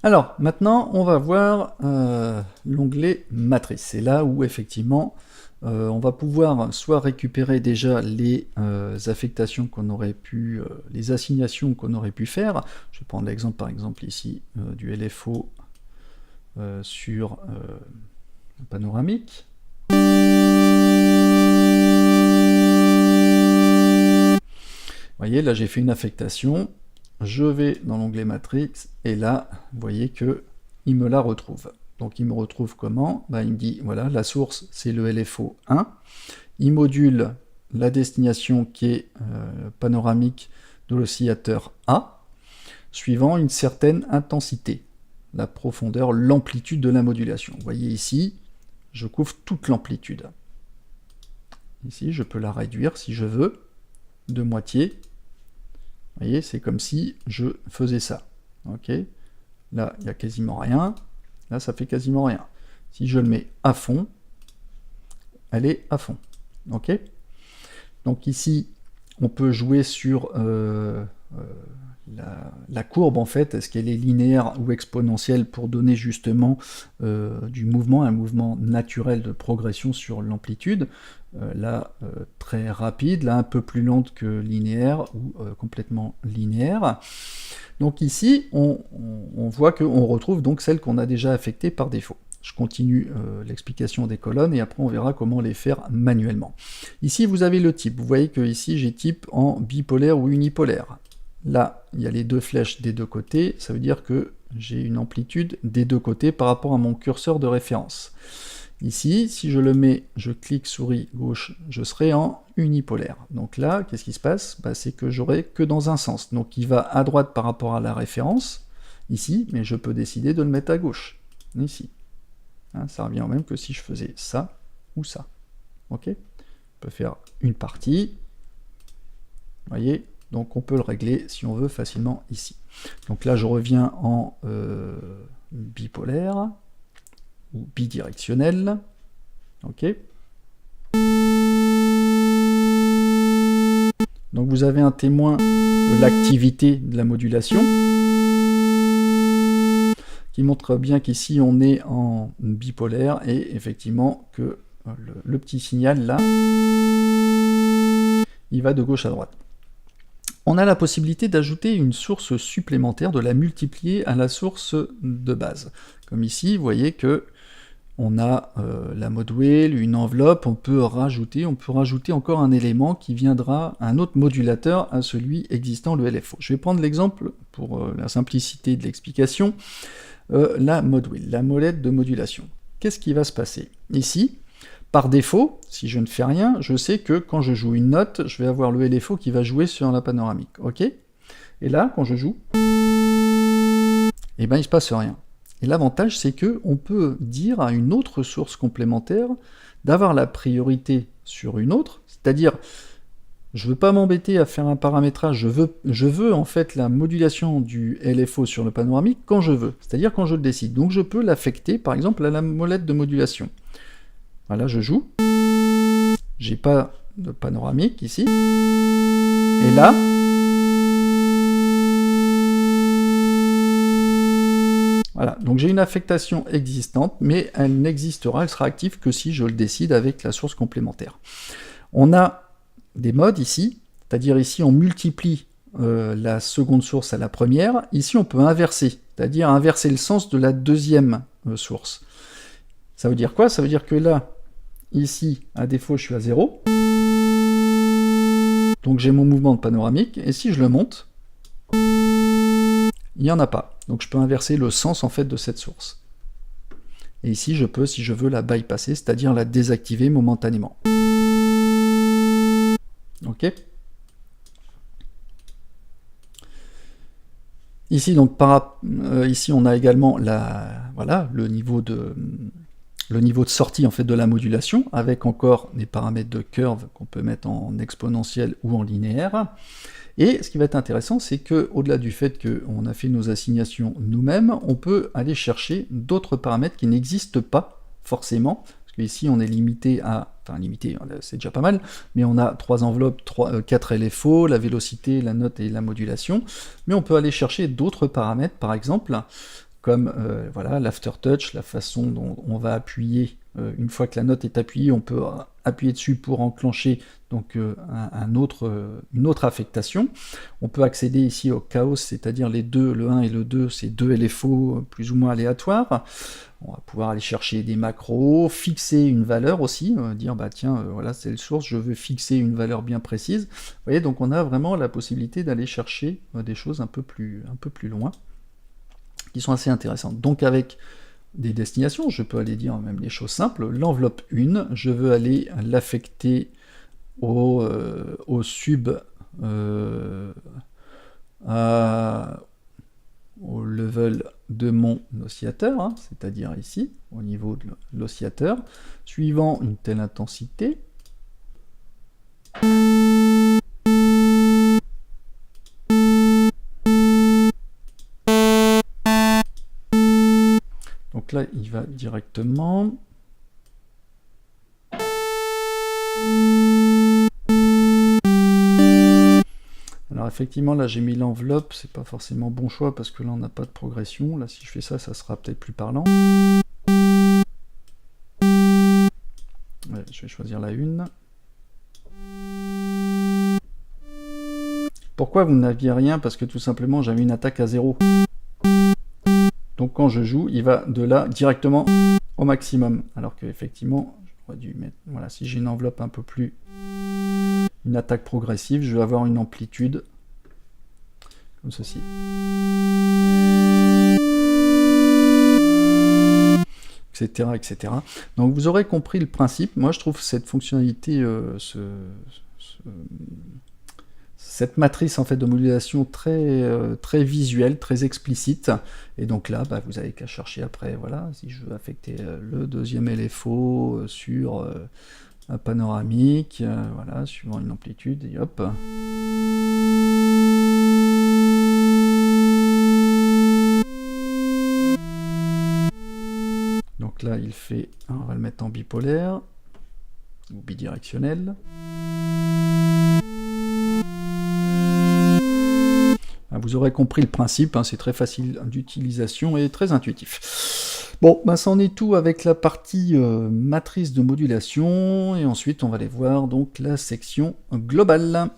Alors, maintenant, on va voir l'onglet Matrice. C'est là où, effectivement, on va pouvoir soit récupérer déjà les affectations qu'on aurait pu, les assignations qu'on aurait pu faire. Je vais prendre l'exemple, par exemple, ici, du LFO sur le panoramique. Vous voyez, là, j'ai fait une affectation. Je vais dans l'onglet Matrix, et là, vous voyez que il me la retrouve. Donc il me retrouve comment? Il me dit, voilà, la source, c'est le LFO 1. Il module la destination qui est panoramique de l'oscillateur A, suivant une certaine intensité, la profondeur, l'amplitude de la modulation. Vous voyez ici, je couvre toute l'amplitude. Ici, je peux la réduire si je veux, de moitié. Vous voyez, c'est comme si je faisais ça. Ok. Là, il n'y a quasiment rien. Là, ça fait quasiment rien. Si je le mets à fond, elle est à fond. Ok. Donc ici, on peut jouer sur la courbe, en fait. Est-ce qu'elle est linéaire ou exponentielle pour donner justement du mouvement, un mouvement naturel de progression sur l'amplitude. Là, très rapide, là un peu plus lente que linéaire ou complètement linéaire. Donc ici, on voit qu'on retrouve donc celle qu'on a déjà affectée par défaut. Je continue l'explication des colonnes et après on verra comment les faire manuellement. Ici, vous avez le type. Vous voyez que ici, j'ai type en bipolaire ou unipolaire. Là, il y a les deux flèches des deux côtés. Ça veut dire que j'ai une amplitude des deux côtés par rapport à mon curseur de référence. Ici, si je le mets, je clique souris gauche, je serai en unipolaire. Donc là, qu'est-ce qui se passe? C'est que j'aurai que dans un sens. Donc il va à droite par rapport à la référence, ici, mais je peux décider de le mettre à gauche, ici. Hein, ça revient au même que si je faisais ça ou ça. Ok? On peut faire une partie. Vous voyez? Donc on peut le régler, si on veut, facilement ici. Donc là, je reviens en bipolaire. Ou bidirectionnel. Ok. Donc vous avez un témoin de l'activité de la modulation qui montre bien qu'ici on est en bipolaire et effectivement que le petit signal là, il va de gauche à droite. On a la possibilité d'ajouter une source supplémentaire, de la multiplier à la source de base. Comme ici, vous voyez que on a la mode wheel, une enveloppe, on peut rajouter encore un élément qui viendra, un autre modulateur à celui existant, le LFO. Je vais prendre l'exemple, pour la simplicité de l'explication, la mode wheel, la molette de modulation. Qu'est-ce qui va se passer? Ici, par défaut, si je ne fais rien, je sais que quand je joue une note, je vais avoir le LFO qui va jouer sur la panoramique. Ok? Et là, quand je joue, eh ben, il ne se passe rien. Et l'avantage, c'est qu'on peut dire à une autre source complémentaire d'avoir la priorité sur une autre, c'est-à-dire, je ne veux pas m'embêter à faire un paramétrage, je veux en fait la modulation du LFO sur le panoramique quand je veux, c'est-à-dire quand je le décide. Donc je peux l'affecter, par exemple, à la molette de modulation. Voilà, je joue, j'ai pas de panoramique ici, et là, voilà, donc j'ai une affectation existante, mais elle n'existera, elle sera active que si je le décide avec la source complémentaire. On a des modes ici, c'est-à-dire ici on multiplie la seconde source à la première, ici on peut inverser, c'est-à-dire inverser le sens de la deuxième source. Ça veut dire quoi? Ça veut dire que là, ici, à défaut, je suis à 0, donc j'ai mon mouvement de panoramique, et si je le monte, il n'y en a pas. Donc je peux inverser le sens en fait de cette source. Et ici je peux, si je veux, la bypasser, c'est-à-dire la désactiver momentanément. Ok. Ici donc ici on a également le niveau de sortie en fait de la modulation, avec encore des paramètres de curve qu'on peut mettre en exponentielle ou en linéaire. Et ce qui va être intéressant, c'est que au-delà du fait qu'on a fait nos assignations nous-mêmes, on peut aller chercher d'autres paramètres qui n'existent pas forcément, parce qu'ici on est limité à enfin limité, c'est déjà pas mal, mais on a 3 enveloppes, 4 LFO, la vélocité, la note et la modulation, mais on peut aller chercher d'autres paramètres, par exemple, comme voilà, l'aftertouch, la façon dont on va appuyer. Une fois que la note est appuyée, on peut appuyer dessus pour enclencher donc, une autre affectation. On peut accéder ici au chaos, c'est-à-dire les deux, le 1 et le 2, c'est deux LFO plus ou moins aléatoires. On va pouvoir aller chercher des macros, fixer une valeur aussi, dire bah tiens, voilà c'est le source, je veux fixer une valeur bien précise. Vous voyez, donc on a vraiment la possibilité d'aller chercher des choses un peu plus loin, qui sont assez intéressantes. Donc avec des destinations, je peux aller dire même des choses simples. L'enveloppe 1, je veux aller l'affecter au sub, au level de mon oscillateur, hein, c'est-à-dire ici, au niveau de l'oscillateur, suivant une telle intensité. Donc là, il va directement. Alors effectivement, là j'ai mis l'enveloppe, c'est pas forcément bon choix parce que là on n'a pas de progression. Là si je fais ça, ça sera peut-être plus parlant. Ouais, je vais choisir la 1. Pourquoi vous n'aviez rien? Parce que tout simplement j'avais une attaque à 0. Donc quand je joue, il va de là directement au maximum. Alors que effectivement, j'aurais dû mettre. Voilà, si j'ai une enveloppe un peu plus. Une attaque progressive, je vais avoir une amplitude comme ceci. Etc., etc. Donc vous aurez compris le principe. Moi je trouve cette fonctionnalité, cette matrice en fait de modulation très visuelle, très explicite. Et donc là, bah, vous n'avez qu'à chercher après. Voilà, si je veux affecter le deuxième LFO sur un panoramique, voilà, suivant une amplitude, et hop. Donc là, il fait, on va le mettre en bipolaire, ou bidirectionnel. Vous aurez compris le principe, hein, c'est très facile d'utilisation et très intuitif. Bon, ben, c'en est tout avec la partie matrice de modulation, et ensuite on va aller voir donc la section globale.